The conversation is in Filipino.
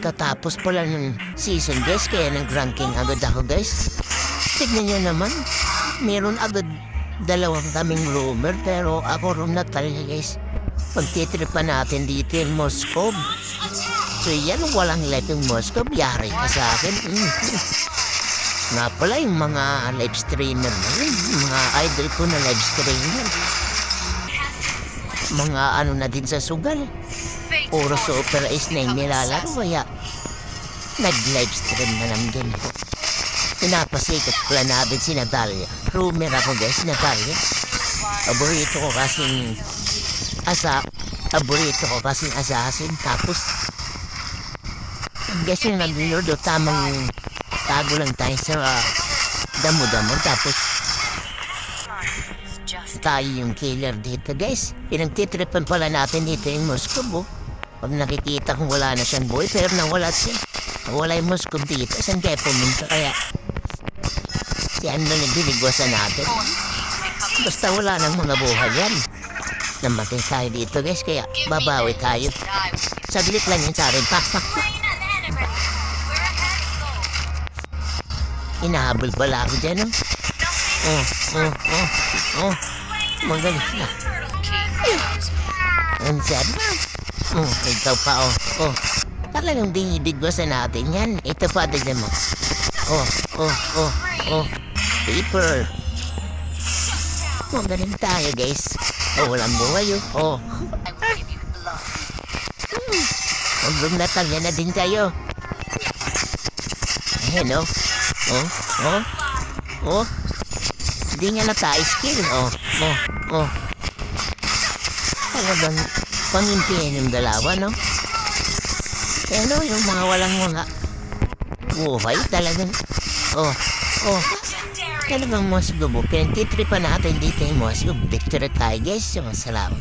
Katapos pala ng season guys, kaya nag-ranking agad ako guys. Tignan nyo naman, meron agad dalawang kaming rumor, pero ako room na talaga guys. Pagtitripan natin dito yung Moscow. So yan, walang live yung Moscow, yari ka sa akin. Nga pala yung mga live streamer na yun, mga idol ko na live streamer. Mga ano na din sa sugal. Puro sa Opera is na yung nilalaro, kaya nag-live stream na lang din ako. Pinapasikat pala natin si Natalia. Rumor ako guys, Natalia. Paborito ko kasing assassin. Tapos guys yung nagluludo, tamang tago lang tayo sa damo-damo. Tapos tayo yung killer dito guys. Pinagtitripan pala natin dito yung Moscow. Pag nakikita kong wala na siyang boy, pero nawala siya. Nawala yung Moscow dito. Saan kaya pumunta? Kaya si ano na binigwasan natin. Basta wala nang mga buhay yan. Namatay tayo dito guys, kaya babawi tayo. Saglit lang yan sa akin. Pak. Inahabol pala ako dyan, Magaling na. Ang sad na. Ikaw pa, Talagang binibigwasan natin yan. Ito pa, tignan mo. Paper. Magaling tayo, guys. Walang buhay, Huwag natalya na din tayo. Ayan, Hindi nga na tayo skill, Talagang pangimpihan yung dalawa, no? Yung mga walang mga buhay, talagang, talagang Moscow. Pinagtitripan natin dito yung Moscow. Victory tayo, guys. Salamat.